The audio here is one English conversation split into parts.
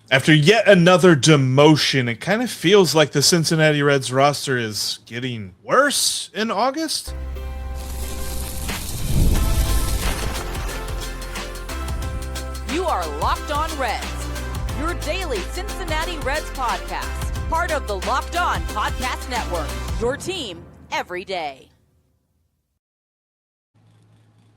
After yet another demotion, it kind of feels like the Cincinnati Reds roster is getting worse in August. You are Locked On Reds, your daily Cincinnati Reds podcast, part of the Locked On Podcast Network, your team every day.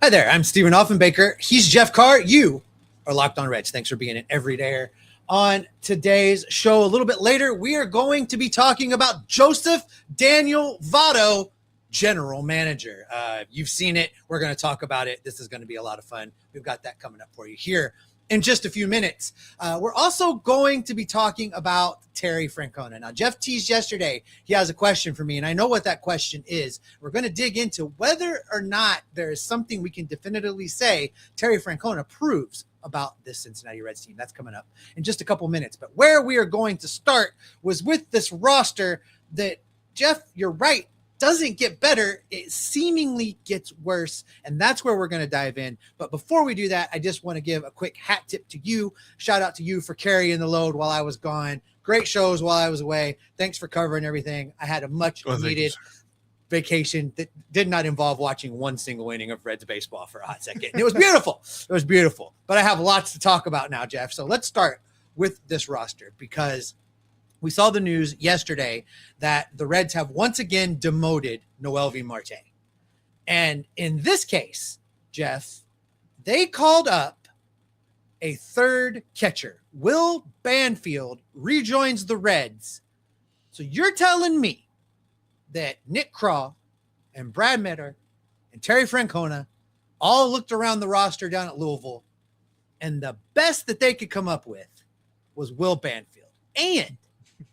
Hi there, I'm Stephen Offenbaker. He's Jeff Carr. You are Locked On Reds. Thanks for being an everydayer. On today's show, a little bit later, we are going to be talking about Joseph Daniel Votto, general manager. You've seen it. We're going to talk about it. This is going to be a lot of fun. We've got that coming up for you here in just a few minutes. We're also going to be talking about Terry Francona. Now, Jeff teased yesterday he has a question for me, and I know what that question is. We're going to dig into whether or not there is something we can definitively say Terry Francona proves about this Cincinnati Reds team. That's coming up in just a couple minutes. But where we are going to start was with this roster that, Jeff, you're right, doesn't get better. It seemingly gets worse. And that's where we're going to dive in. But before we do that, I just want to give a quick hat tip to you. Shout out to you for carrying the load while I was gone. Great shows while I was away. Thanks for covering everything. I had a much needed vacation that did not involve watching one single inning of Reds baseball for a hot second. And it was beautiful. It was beautiful. But I have lots to talk about now, Jeff. So let's start with this roster, because we saw the news yesterday that the Reds have once again demoted Noelvi Marte. And in this case, Jeff, they called up a third catcher. Will Banfield rejoins the Reds. So you're telling me that Nick Krall and Brad Metter and Terry Francona all looked around the roster down at Louisville, and the best that they could come up with was Will Banfield, and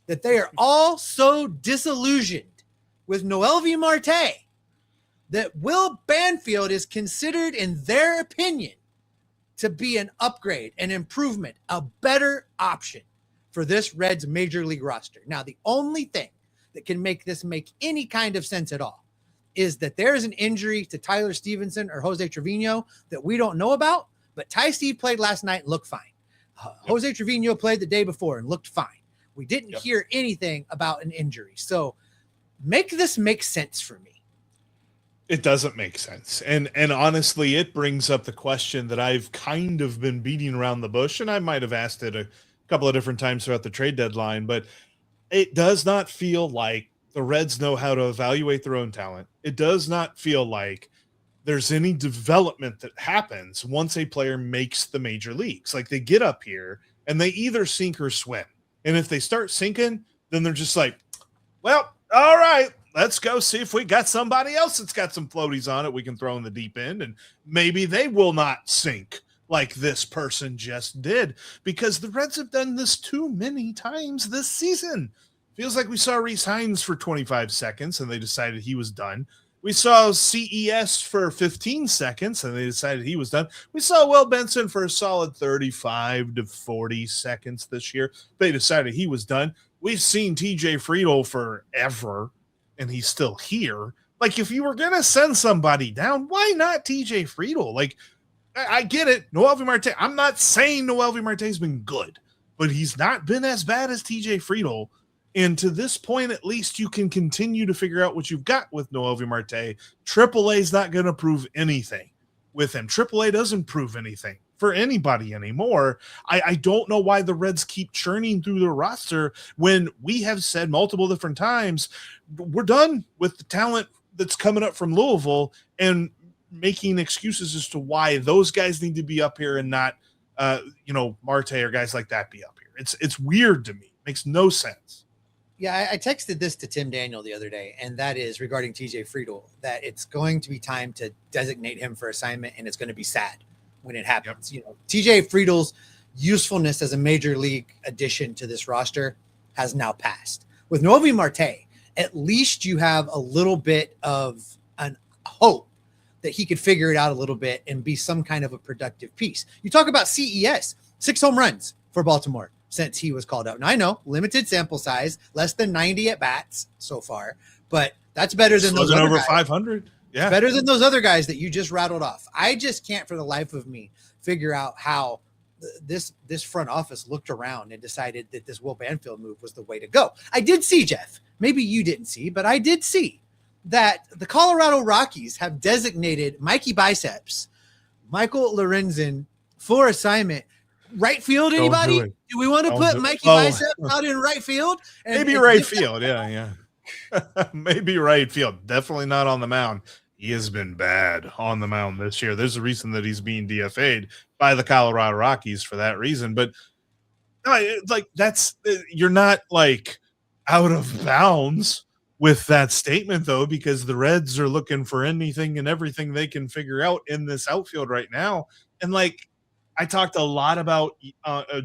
that they are all so disillusioned with Noelvi Marte that Will Banfield is considered, in their opinion, to be an upgrade, an improvement, a better option for this Reds major league roster. Now, the only thing that can make this make any kind of sense at all is that there's an injury to Tyler Stevenson or Jose Trevino that we don't know about, but Ty Steve played last night and looked fine. Jose Trevino played the day before and looked fine. We didn't hear anything about an injury. So make this make sense for me. It doesn't make sense. And honestly, it brings up the question that I've kind of been beating around the bush, and I might have asked it a couple of different times throughout the trade deadline, but it does not feel like the Reds know how to evaluate their own talent. It does not feel like there's any development that happens once a player makes the major leagues. Like, they get up here and they either sink or swim. And if they start sinking, then they're just like, well, all right, let's go see if we got somebody else that's got some floaties on it we can throw in the deep end, and maybe they will not sink like this person just did, because the Reds have done this too many times this season. Feels like we saw Rhys Hines for 25 seconds and they decided he was done. We saw CES for 15 seconds and they decided he was done. We saw Will Benson for a solid 35 to 40 seconds this year. They decided he was done. We've seen TJ Friedl forever and he's still here. Like, if you were going to send somebody down, why not TJ Friedl? Like, I get it. Noelvi Marte. I'm not saying Noelvi Marte's been good, but he's not been as bad as TJ Friedl. And to this point, at least you can continue to figure out what you've got with Noelvi Marte. AAA is not going to prove anything with him. AAA doesn't prove anything for anybody anymore. I don't know why the Reds keep churning through the roster when we have said multiple different times, we're done with the talent that's coming up from Louisville, and making excuses as to why those guys need to be up here and not, Marte or guys like that be up here. It's weird to me. It makes no sense. Yeah, I texted this to Tim Daniel the other day, and that is regarding TJ Friedl, that it's going to be time to designate him for assignment, and it's going to be sad when it happens. Yep. TJ Friedl's usefulness as a major league addition to this roster has now passed. With Noelvi Marte, at least you have a little bit of an hope that he could figure it out a little bit and be some kind of a productive piece. You talk about CES, 6 home runs for Baltimore since he was called up. Now, I know, limited sample size, less than 90 at bats so far, but that's better than those other over guys. 500. Yeah. Better than those other guys that you just rattled off. I just can't for the life of me figure out how this front office looked around and decided that this Will Banfield move was the way to go. I did see, Jeff, maybe you didn't see, but I did see that the Colorado Rockies have designated Mikey Biceps, Michael Lorenzen, for assignment. Right field, anybody? Do we want to put Mikey Biceps out in right field? Maybe right field, yeah. Maybe right field. Definitely not on the mound. He has been bad on the mound this year. There's a reason that he's being DFA'd by the Colorado Rockies for that reason. But like you're not like out of bounds with that statement, though, because the Reds are looking for anything and everything they can figure out in this outfield right now. And like I talked a lot about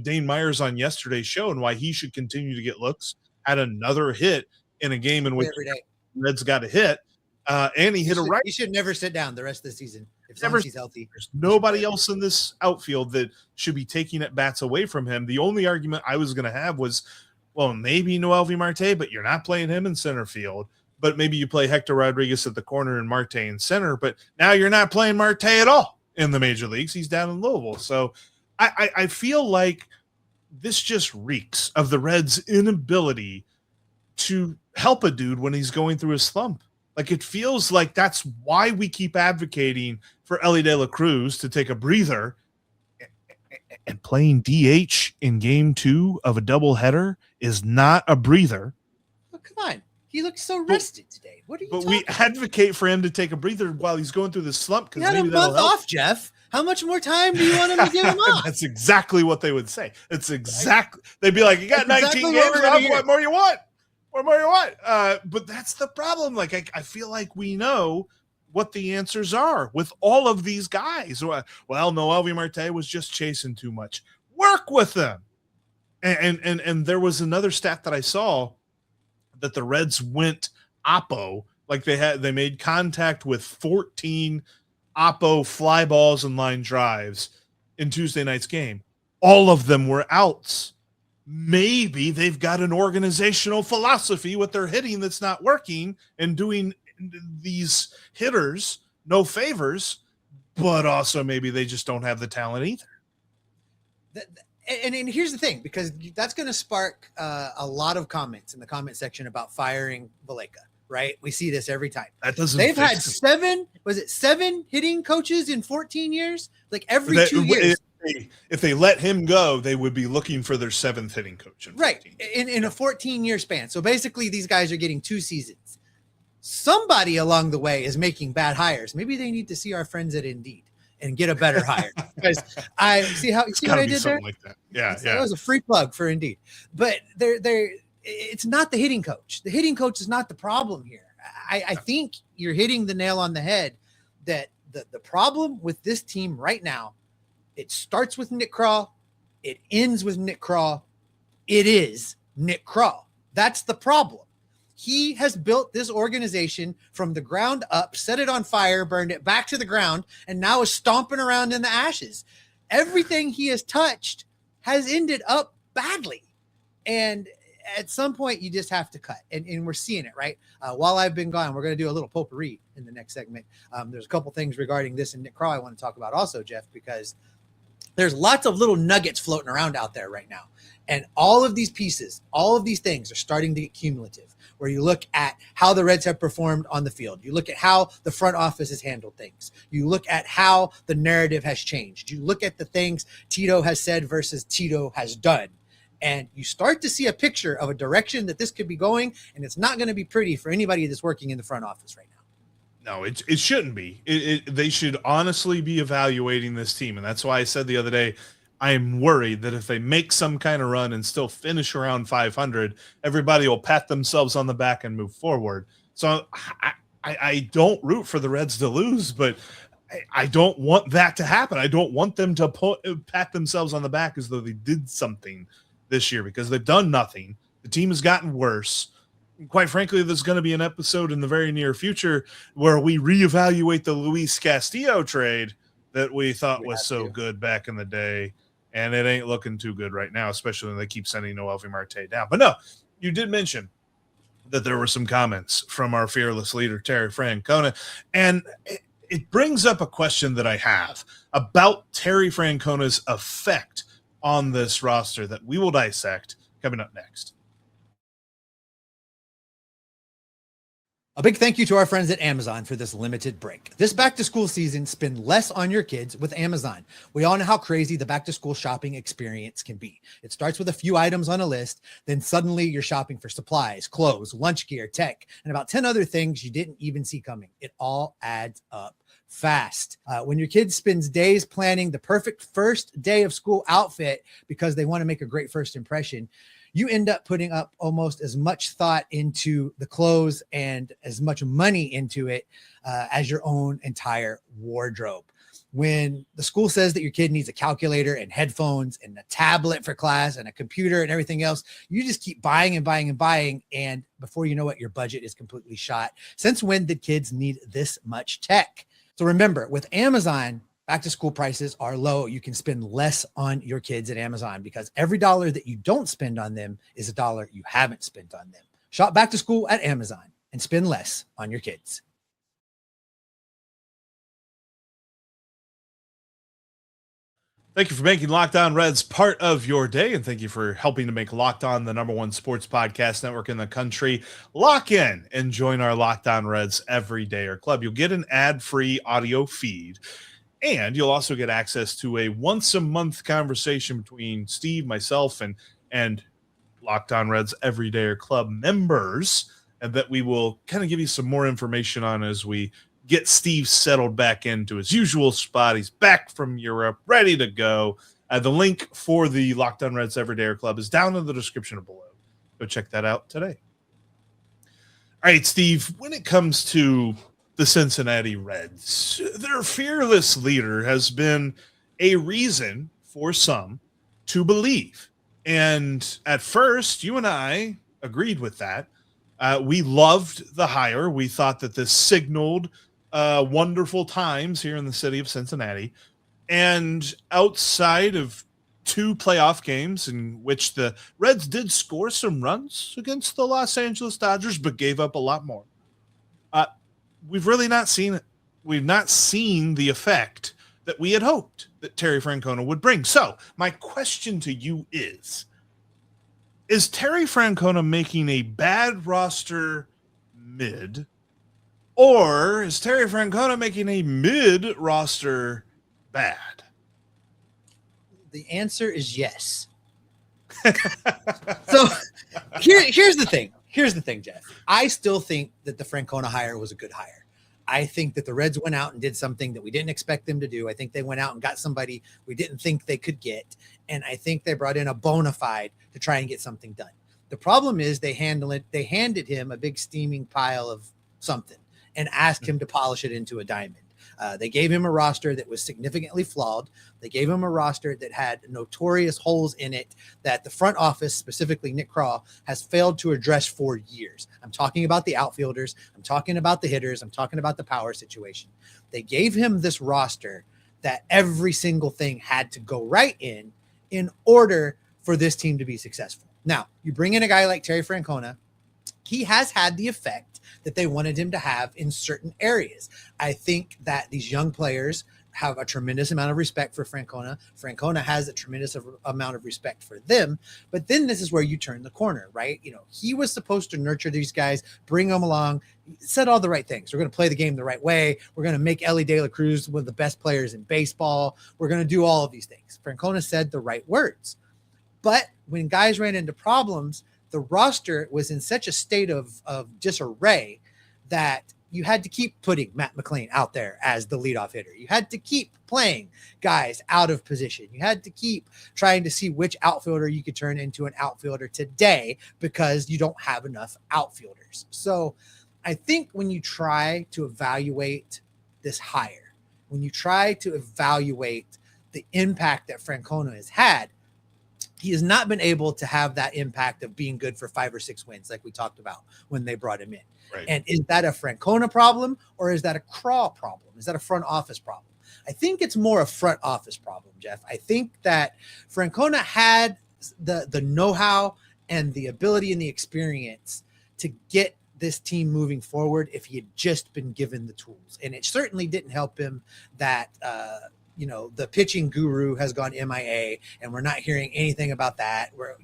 Dane Myers on yesterday's show and why he should continue to get looks. Had another hit in a game in which the Reds got a hit. And he hit a right. He should never sit down the rest of the season as long as he's healthy. There's nobody else in this outfield that should be taking at bats away from him. The only argument I was going to have was, well, maybe Noelvi Marte, but you're not playing him in center field. But maybe you play Hector Rodriguez at the corner and Marte in center. But now you're not playing Marte at all in the major leagues. He's down in Louisville. So I feel like this just reeks of the Reds' inability to help a dude when he's going through a slump. Like, it feels like that's why we keep advocating for Elly De La Cruz to take a breather, and playing DH in game 2 of a doubleheader is not a breather. Oh, come on. He looks so rested today. What are you talking we advocate for him to take a breather while he's going through the slump. He had a month off, Jeff. How much more time do you want him to give him off? That's exactly what they would say. It's exactly. They'd be like, you got 19 games off. What more you want? What more you want? But that's the problem. Like, I feel like we know what the answers are with all of these guys. Well, Noelvi Marte was just chasing too much. Work with them. And there was another stat that I saw that the Reds went oppo, like they made contact with 14 oppo fly balls and line drives in Tuesday night's game. All of them were outs. Maybe they've got an organizational philosophy with their hitting that's not working and doing these hitters no favors, but also maybe they just don't have the talent either. And here's the thing, because that's going to spark a lot of comments in the comment section about firing Valleca, right? We see this every time. That doesn't. They've had seven hitting coaches in 14 years? Like every 2 years. If they let him go, they would be looking for their 7th hitting coach. Right. In a 14-year span. So basically these guys are getting 2 seasons. Somebody along the way is making bad hires. Maybe they need to see our friends at Indeed and get a better hire. Because I see what I did there? Like that. Yeah. That was a free plug for Indeed. But it's not the hitting coach. The hitting coach is not the problem here. I think you're hitting the nail on the head that the problem with this team right now, it starts with Nick Krall. It ends with Nick Krall. It is Nick Krall. That's the problem. He has built this organization from the ground up, set it on fire, burned it back to the ground, and now is stomping around in the ashes. Everything he has touched has ended up badly. And at some point, you just have to cut. And we're seeing it, right? While I've been gone, we're going to do a little potpourri in the next segment. There's a couple things regarding this and Nick Krall I want to talk about also, Jeff, because there's lots of little nuggets floating around out there right now. And all of these pieces, all of these things are starting to get cumulative, where you look at how the Reds have performed on the field. You look at how the front office has handled things. You look at how the narrative has changed. You look at the things Tito has said versus Tito has done. And you start to see a picture of a direction that this could be going, and it's not going to be pretty for anybody that's working in the front office right now. No, it shouldn't be. They should honestly be evaluating this team. And that's why I said the other day, I am worried that if they make some kind of run and still finish around 500, everybody will pat themselves on the back and move forward. So I don't root for the Reds to lose, but I don't want that to happen. I don't want them to pat themselves on the back as though they did something this year, because they've done nothing. The team has gotten worse. Quite frankly, there's going to be an episode in the very near future where we reevaluate the Luis Castillo trade that we thought was so good back in the day, and it ain't looking too good right now, especially when they keep sending Noelvi Marte down. But no, you did mention that there were some comments from our fearless leader, Terry Francona, and it brings up a question that I have about Terry Francona's effect on this roster that we will dissect coming up next. A big thank you to our friends at Amazon for this limited break. This back to school season, spend less on your kids with Amazon. We all know how crazy the back to school shopping experience can be. It starts with a few items on a list, then suddenly you're shopping for supplies, clothes, lunch gear, tech, and about 10 other things you didn't even see coming. It all adds up fast. When your kid spends days planning the perfect first day of school outfit because they want to make a great first impression, you end up putting up almost as much thought into the clothes and as much money into it as your own entire wardrobe. When the school says that your kid needs a calculator and headphones and a tablet for class and a computer and everything else, you just keep buying and buying and buying. And before you know it, your budget is completely shot. Since when did kids need this much tech? So remember, with Amazon, back to school prices are low. You can spend less on your kids at Amazon because every dollar that you don't spend on them is a dollar you haven't spent on them. Shop back to school at Amazon and spend less on your kids. Thank you for making Locked On Reds part of your day, and thank you for helping to make Locked On the #1 sports podcast network in the country. Lock in and join our Locked On Reds Everydayer Club. You'll get an ad-free audio feed, and you'll also get access to a once-a-month conversation between Steve, myself, and Locked On Reds Everydayer Club members, and that we will kind of give you some more information on as we get Steve settled back into his usual spot. He's back from Europe, ready to go. The link for the Locked On Reds Everydayer Club is down in the description below. Go check that out today. All right, Steve, when it comes to the Cincinnati Reds, their fearless leader has been a reason for some to believe. And at first, you and I agreed with that. We loved the hire. We thought that this signaled wonderful times here in the city of Cincinnati. And outside of 2 playoff games in which the Reds did score some runs against the Los Angeles Dodgers, but gave up a lot more, we've really not seen it. We've not seen the effect that we had hoped that Terry Francona would bring. So my question to you is Terry Francona making a bad roster mid, or is Terry Francona making a mid roster bad? The answer is yes. So here's the thing. Here's the thing, Jeff. I still think that the Francona hire was a good hire. I think that the Reds went out and did something that we didn't expect them to do. I think they went out and got somebody we didn't think they could get. And I think they brought in a bona fide to try and get something done. The problem is they handed him a big steaming pile of something and asked him to polish it into a diamond. They gave him a roster that was significantly flawed. They gave him a roster that had notorious holes in it that the front office, specifically Nick Krall, has failed to address for years. I'm talking about the outfielders. I'm talking about the hitters. I'm talking about the power situation. They gave him this roster that every single thing had to go right in order for this team to be successful. Now, you bring in a guy like Terry Francona. He has had the effect that they wanted him to have in certain areas. I think that these young players have a tremendous amount of respect for Francona. Francona has a tremendous amount of respect for them. But then this is where you turn the corner, right? You know, he was supposed to nurture these guys, bring them along, said all the right things. We're going to play the game the right way. We're going to make Ellie De La Cruz one of the best players in baseball. We're going to do all of these things. Francona said the right words. But when guys ran into problems, the roster was in such a state of disarray that you had to keep putting Matt McLean out there as the leadoff hitter. You had to keep playing guys out of position. You had to keep trying to see which outfielder you could turn into an outfielder today because you don't have enough outfielders. So I think when you try to evaluate this hire, when you try to evaluate the impact that Francona has had, he has not been able to have that impact of being good for 5 or 6 wins like we talked about when they brought him in. Right. And is that a Francona problem or is that a Krall problem? Is that a front office problem? I think it's more a front office problem, Jeff. I think that Francona had the know-how and the ability and the experience to get this team moving forward if he had just been given the tools. And it certainly didn't help him that the pitching guru has gone MIA and we're not hearing anything about that. We're,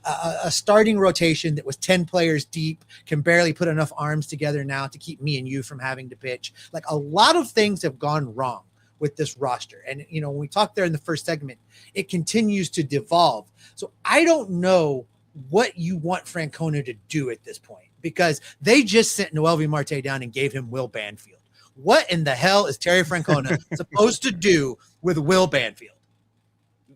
a starting rotation that was 10 players deep can barely put enough arms together now to keep me and you from having to pitch. Like, a lot of things have gone wrong with this roster. And, when we talked there in the first segment, it continues to devolve. So I don't know what you want Francona to do at this point, because they just sent Noelvi Marte down and gave him Will Banfield. What in the hell is Terry Francona supposed to do with Will Banfield?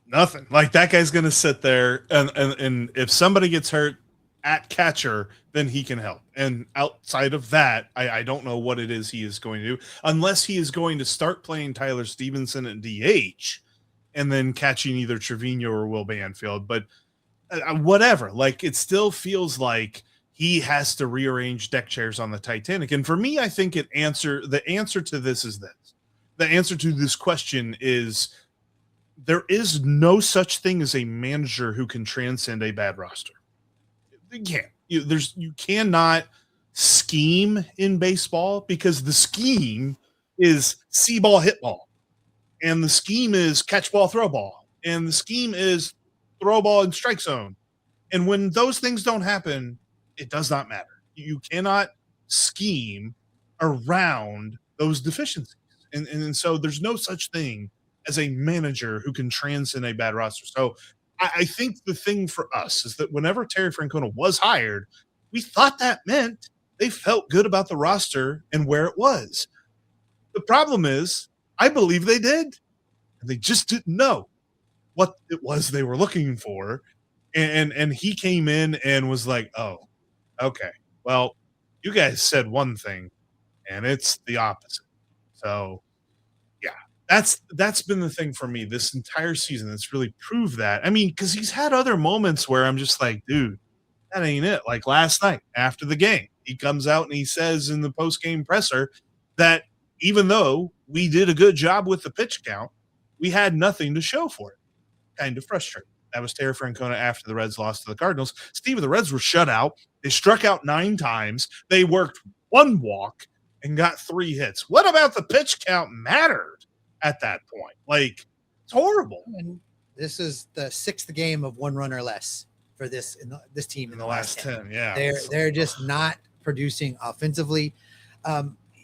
Nothing. Like, that guy's going to sit there and if somebody gets hurt at catcher, then he can help. And outside of that, I don't know what it is he is going to do, unless he is going to start playing Tyler Stevenson at DH and then catching either Trevino or Will Banfield. But whatever, like, it still feels like he has to rearrange deck chairs on the Titanic. And for me, I think the answer to this is this. The answer to this question is, there is no such thing as a manager who can transcend a bad roster. You can't. You cannot scheme in baseball, because the scheme is see ball, hit ball. And the scheme is catch ball, throw ball. And the scheme is throw ball in strike zone. And when those things don't happen, it does not matter. You cannot scheme around those deficiencies. And so there's no such thing as a manager who can transcend a bad roster. So I think the thing for us is that whenever Terry Francona was hired, we thought that meant they felt good about the roster and where it was. The problem is, I believe they did. And they just didn't know what it was they were looking for. And he came in and was like, oh, okay, well, you guys said one thing, and it's the opposite. So, yeah, that's been the thing for me this entire season. That's really proved that. I mean, because he's had other moments where I'm just like, dude, that ain't it. Like last night after the game, he comes out and he says in the post-game presser that even though we did a good job with the pitch count, we had nothing to show for it. Kind of frustrating. That was Terry Francona after the Reds lost to the Cardinals. Steve, the Reds were shut out. They struck out 9 times. They worked 1 walk and got 3 hits. What about the pitch count mattered at that point? Like, it's horrible. And this is the 6th game of 1 run or less for this team in the last 10. Yeah, they're just not producing offensively.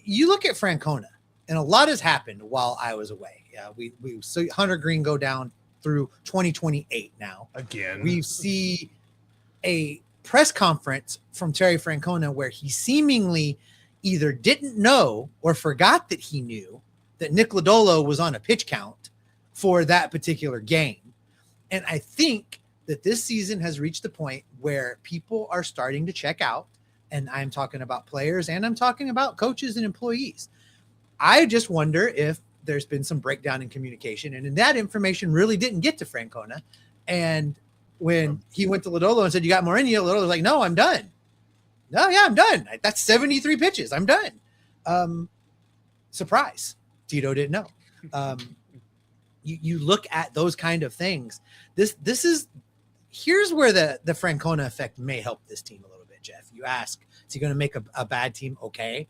You look at Francona, and a lot has happened while I was away. We saw Hunter Green go down through 2028 now. Again, we see a press conference from Terry Francona where he seemingly either didn't know or forgot that he knew that Nick Lodolo was on a pitch count for that particular game. And I think that this season has reached the point where people are starting to check out, and I'm talking about players and I'm talking about coaches and employees. I just wonder if there's been some breakdown in communication, and that information really didn't get to Francona. And when he went to Lodolo and said, you got more in you, Lodolo was like, no, I'm done. No, yeah, I'm done. That's 73 pitches. I'm done. Surprise. Tito didn't know. You look at those kind of things. Here's where the Francona effect may help this team a little bit, Jeff. You ask, is he going to make a bad team okay?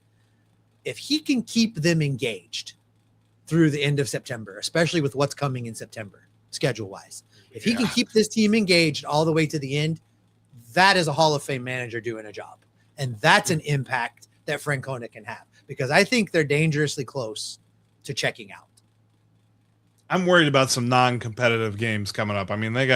If he can keep them engaged through the end of September, especially with what's coming in September, schedule-wise. If he can keep this team engaged all the way to the end, that is a Hall of Fame manager doing a job. And that's an impact that Francona can have, because I think they're dangerously close to checking out. I'm worried about some non-competitive games coming up. I mean, they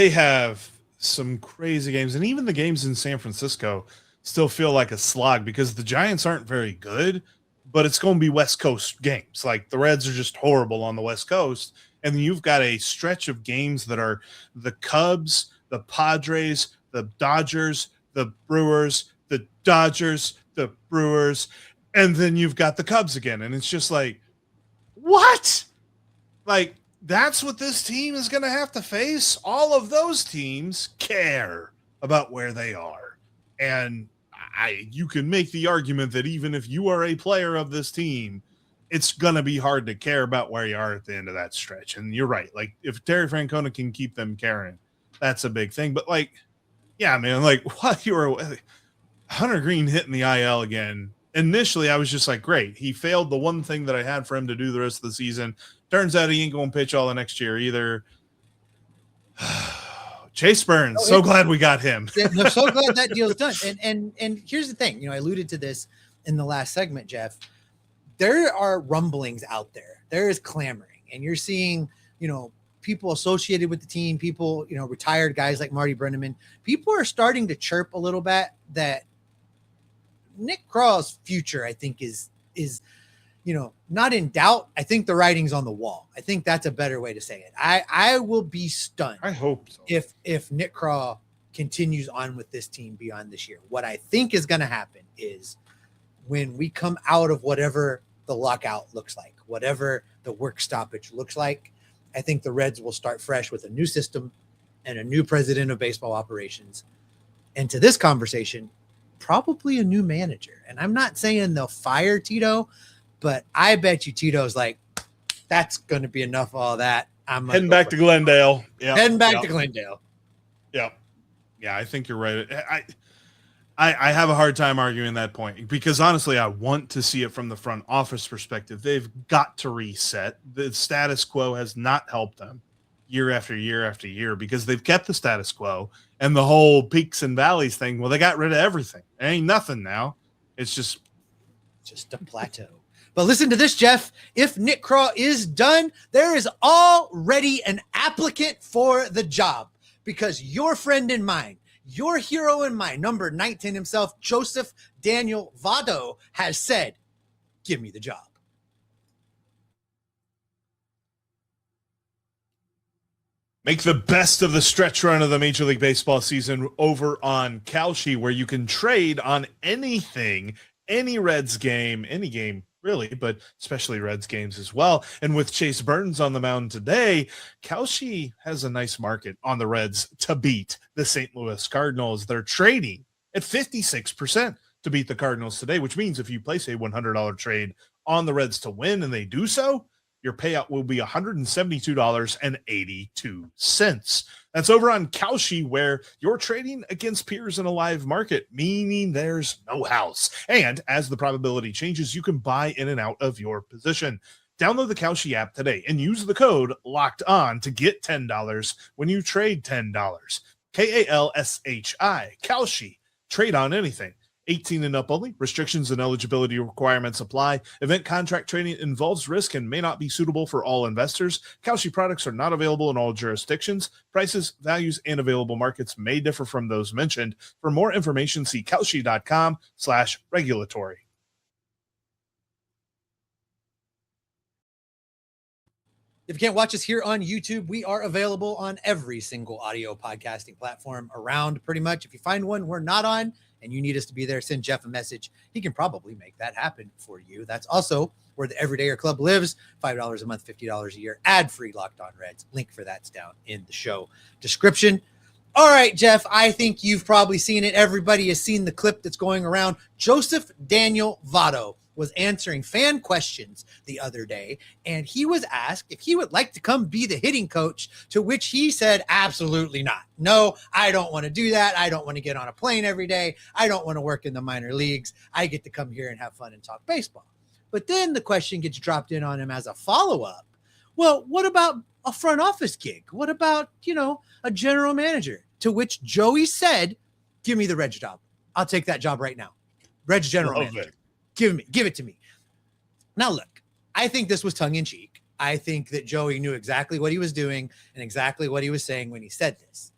have some crazy games, and even the games in San Francisco still feel like a slog because the Giants aren't very good, but it's going to be West Coast games. Like, the Reds are just horrible on the West Coast. And then you've got a stretch of games that are the Cubs, the Padres, the Dodgers, the Brewers, the Dodgers, the Brewers, and then you've got the Cubs again. And it's just like, what? Like, that's what this team is going to have to face? All of those teams care about where they are. And you can make the argument that even if you are a player of this team, it's going to be hard to care about where you are at the end of that stretch. And you're right. Like, if Terry Francona can keep them caring, that's a big thing. But, like, yeah, man, like, what you were Hunter Green hitting the IL again initially I was just like, great. He failed the one thing that I had for him to do the rest of the season. Turns out he ain't going to pitch all the next year either. Chase Burns, so glad we got him. I'm so glad that deal's done. And here's the thing, I alluded to this in the last segment, Jeff. There are rumblings out there. There is clamoring, and you're seeing, people associated with the team, people, retired guys like Marty Brennaman. People are starting to chirp a little bit that Nick Krall's future, I think, is not in doubt. I think the writing's on the wall. I think that's a better way to say it. I will be stunned. I hope so. If Nick Krall continues on with this team beyond this year. What I think is going to happen is when we come out of whatever the lockout looks like, whatever the work stoppage looks like, I think the Reds will start fresh with a new system and a new president of baseball operations. And to this conversation, probably a new manager. And I'm not saying they'll fire Tito, but I bet you Tito's like, that's going to be enough of all that. I'm heading back to Glendale. Yeah, heading back to Glendale. Yeah. Yeah, I think you're right. I have a hard time arguing that point because honestly, I want to see it from the front office perspective. They've got to reset. The status quo has not helped them year after year after year because they've kept the status quo and the whole peaks and valleys thing. Well, they got rid of everything. It ain't nothing now. It's just a plateau. But listen to this, Jeff. If Nick Krall is done, there is already an applicant for the job because your friend and mine, your hero and mine, number 19 himself, Joseph Daniel Votto, has said, give me the job. Make the best of the stretch run of the Major League Baseball season over on Kalshi, where you can trade on anything, any Reds game, any game really, but especially Reds games as well. And with Chase Burns on the mound today, Kalshi has a nice market on the Reds to beat the St. Louis Cardinals. They're trading at 56% to beat the Cardinals today, which means if you place a $100 trade on the Reds to win and they do so, your payout will be $172.82. That's over on Kalshi, where you're trading against peers in a live market, meaning there's no house. And as the probability changes, you can buy in and out of your position. Download the Kalshi app today and use the code Locked On to get $10 when you trade $10. KALSHI, Kalshi. Trade on anything. 18 and up only. Restrictions and eligibility requirements apply. Event contract trading involves risk and may not be suitable for all investors. Kalshi products are not available in all jurisdictions. Prices, values, and available markets may differ from those mentioned. For more information, see kalshi.com/regulatory. If you can't watch us here on YouTube, we are available on every single audio podcasting platform around pretty much. If you find one we're not on and you need us to be there, send Jeff a message. He can probably make that happen for you. That's also where the Everydayer Club lives. $5 a month, $50 a year, ad-free Locked On Reds. Link for that's down in the show description. All right, Jeff, I think you've probably seen it. Everybody has seen the clip that's going around. Joseph Daniel Votto was answering fan questions the other day, and he was asked if he would like to come be the hitting coach, to which he said, absolutely not. No, I don't want to do that. I don't want to get on a plane every day. I don't want to work in the minor leagues. I get to come here and have fun and talk baseball. But then the question gets dropped in on him as a follow-up. Well, what about a front office gig? What about, a general manager? To which Joey said, give me the Reds job. I'll take that job right now. Reds general manager. Give it to me. Now, look, I think this was tongue in cheek. I think that Joey knew exactly what he was doing and exactly what he was saying when he said this.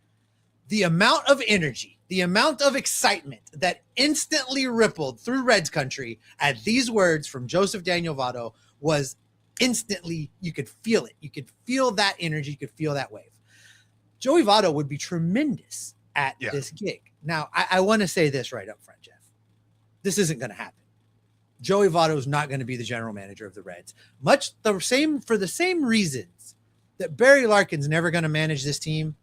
The amount of energy, the amount of excitement that instantly rippled through Reds country at these words from Joseph Daniel Votto was instantly, you could feel it. You could feel that energy. You could feel that wave. Joey Votto would be tremendous at this gig. Now, I want to say this right up front, Jeff. This isn't going to happen. Joey Votto is not going to be the general manager of the Reds. For the same reasons that Barry Larkin's never going to manage this team,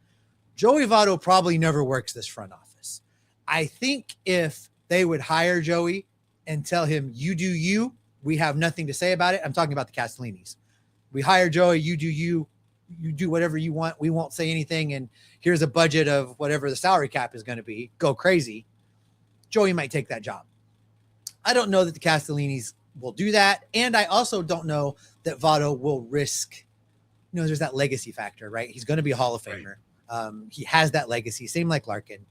Joey Votto probably never works this front office. I think if they would hire Joey and tell him, you do you, we have nothing to say about it. I'm talking about the Castellinis. We hire Joey, you do you do whatever you want. We won't say anything. And here's a budget of whatever the salary cap is going to be. Go crazy. Joey might take that job. I don't know that the Castellinis will do that. And I also don't know that Votto will risk, there's that legacy factor, right? He's going to be a Hall of Famer. Right. He has that legacy, same like Larkin.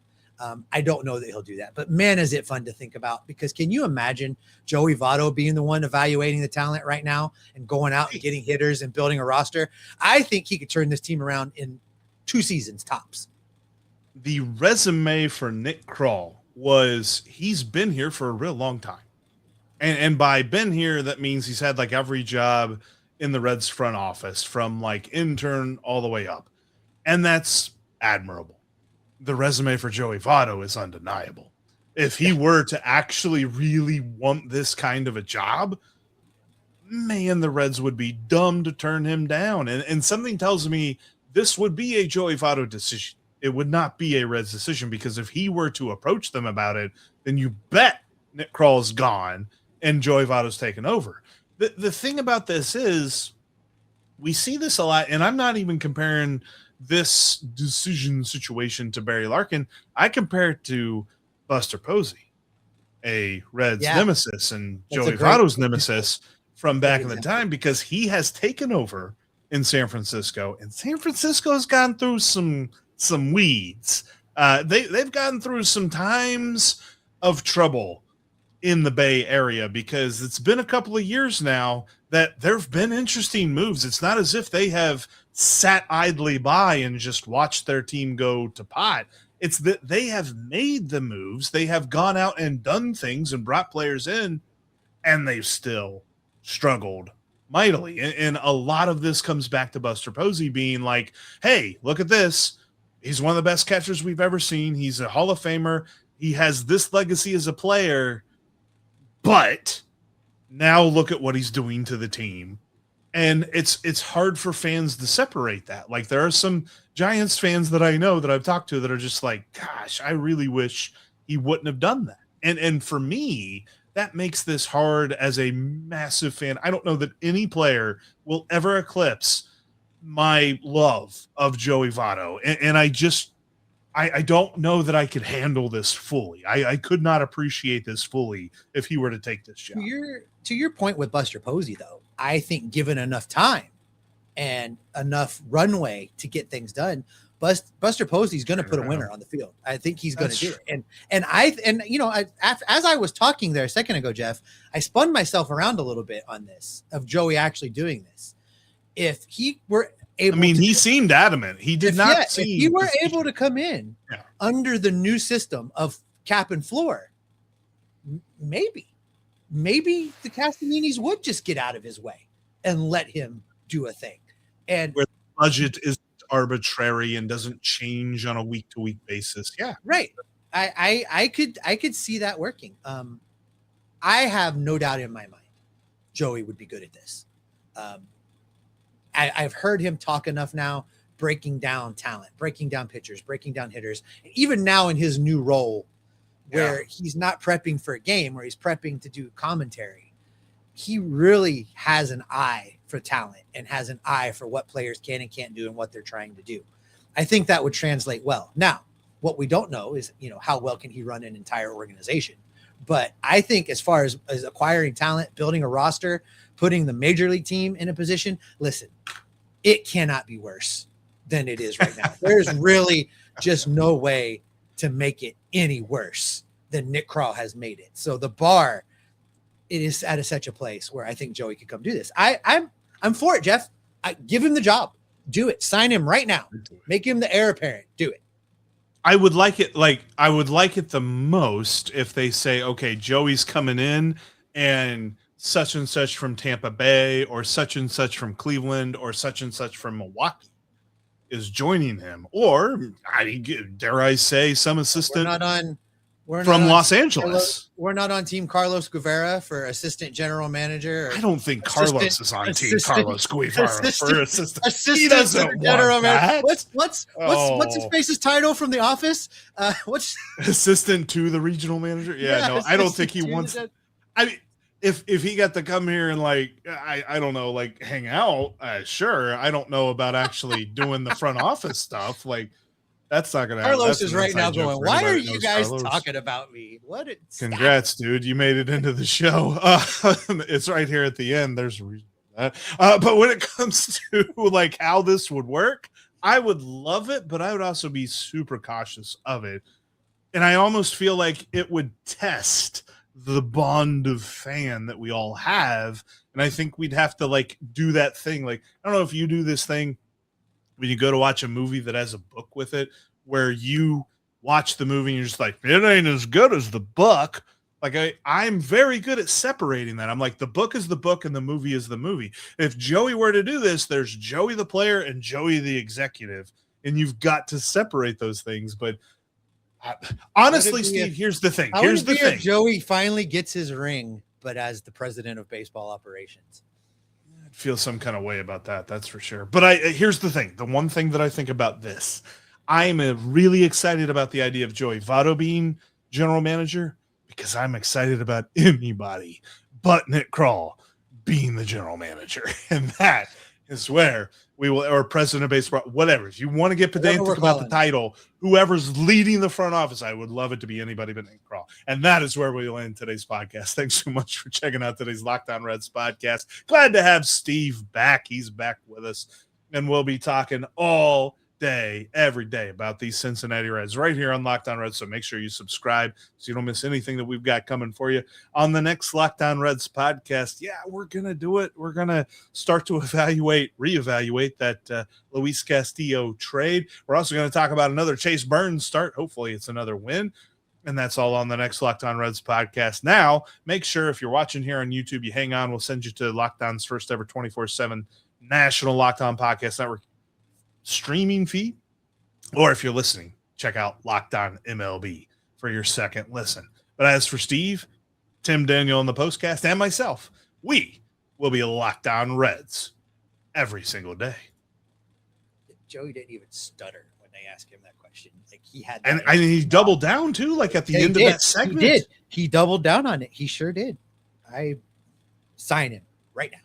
I don't know that he'll do that, but man, is it fun to think about, because can you imagine Joey Votto being the one evaluating the talent right now and going out and getting hitters and building a roster? I think he could turn this team around in 2 seasons tops. The resume for Nick Krall was he's been here for a real long time. And by been here, that means he's had like every job in the Reds front office, from like intern all the way up. And that's admirable. The resume for Joey Votto is undeniable. If he were to actually really want this kind of a job, man, the Reds would be dumb to turn him down. And something tells me this would be a Joey Votto decision. It would not be a Reds decision, because if he were to approach them about it, then you bet Nick Krall's gone and Joey Votto's taken over. The thing about this is we see this a lot, and I'm not even comparing this decision situation to Barry Larkin. I compare it to Buster Posey, a Reds nemesis, and Joey Votto's nemesis from back in the time, because he has taken over in San Francisco, and San Francisco has gone through some weeds. They've gone through some times of trouble in the Bay Area, because it's been a couple of years now that there have been interesting moves. It's not as if they have sat idly by and just watched their team go to pot. It's that they have made the moves. They have gone out and done things and brought players in, and they've still struggled mightily. And a lot of this comes back to Buster Posey being like, hey, look at this. He's one of the best catchers we've ever seen. He's a Hall of Famer. He has this legacy as a player, but now look at what he's doing to the team. And it's hard for fans to separate that. Like, there are some Giants fans that I know that I've talked to that are just like, gosh, I really wish he wouldn't have done that. And for me, that makes this hard as a massive fan. I don't know that any player will ever eclipse my love of Joey Votto. And I don't know that I could handle this fully. I could not appreciate this fully if he were to take this job. To your point with Buster Posey, though, I think given enough time and enough runway to get things done, Buster Posey's going to put a winner on the field. I think he's going to do it. And as I was talking there a second ago, Jeff, I spun myself around a little bit on this, of Joey actually doing this. If he were able, he seemed adamant. He did not. If he were able to come in under the new system of cap and floor, maybe the Castellinis would just get out of his way and let him do a thing. And where the budget is arbitrary and doesn't change on a week-to-week basis. Yeah, right. I could see that working. I have no doubt in my mind Joey would be good at this. I've heard him talk enough now, breaking down talent, breaking down pitchers, breaking down hitters, even now in his new role where he's not prepping for a game, where he's prepping to do commentary. He really has an eye for talent and has an eye for what players can and can't do and what they're trying to do. I think that would translate well. Now, what we don't know is, how well can he run an entire organization? But I think as far as acquiring talent, building a roster, putting the major league team in a position, listen, it cannot be worse than it is right now. There's really just no way to make it any worse than Nick Krall has made it. So the bar, it is at such a place where I think Joey could come do this. I'm for it, Jeff. Give him the job. Do it. Sign him right now. Make him the heir apparent. Do it. I would like it. I would like it the most if they say, okay, Joey's coming in and such from Tampa Bay or such and such from Cleveland or such and such from Milwaukee is joining him. Or dare I say some assistant from Los Angeles. We're not on team Carlos Guevara for assistant general manager. I don't think Carlos is on team Carlos Guevara for assistant. He doesn't general manager. What's his face's title from The Office? What's assistant to the regional manager? No, I don't think he wants. If he got to come here and I don't know, hang out, sure. I don't know about actually doing the front office stuff. That's not gonna happen. Carlos That's is an right now inside joke going, for why are anybody that you knows guys Carlos. talking about me? What? Congrats, dude. You made it into the show. It's right here at the end. There's a reason for that. But when it comes to like how this would work, I would love it, but I would also be super cautious of it. And I almost feel like it would test the bond of fan that we all have. And I think we'd have to like do that thing. Like, I don't know if you do this thing when you go to watch a movie that has a book with it, where you watch the movie and you're just like, it ain't as good as the book. Like I'm very good at separating that. I'm like, the book is the book and the movie is the movie. If Joey were to do this, there's Joey the player and Joey the executive, and you've got to separate those things. But honestly, Steve, here's the thing. Here's the thing. Joey finally gets his ring, but as the president of baseball operations. I'd feel some kind of way about that. That's for sure. But here's the thing. The one thing that I think about this, I'm really excited about the idea of Joey Votto being general manager, because I'm excited about anybody but Nick Krall being the general manager. And that is where we will, or president of baseball, whatever. If you want to get pedantic about the title, whoever's leading the front office, I would love it to be anybody but Nick Krall. And that is where we will end today's podcast. Thanks so much for checking out today's Locked On Reds podcast. Glad to have Steve back. He's back with us, and we'll be talking all day, every day about these Cincinnati Reds right here on Locked On Reds. So make sure you subscribe so you don't miss anything that we've got coming for you on the next Locked On Reds podcast. Yeah, we're going to do it. We're going to start to reevaluate that Luis Castillo trade. We're also going to talk about another Chase Burns start. Hopefully it's another win. And that's all on the next Locked On Reds podcast. Now, make sure if you're watching here on YouTube, you hang on. We'll send you to Locked On's first ever 24/7 national Locked On Podcast Network streaming feed, or if you're listening, check out Locked On MLB for your second listen. But as for Steve, Tim, Daniel, and the postcast, and myself, we will be Locked On Reds every single day. Joey didn't even stutter when they asked him that question. Like he had, and he doubled down too. Like at the end of that segment, he doubled down on it. He sure did. I sign him right now.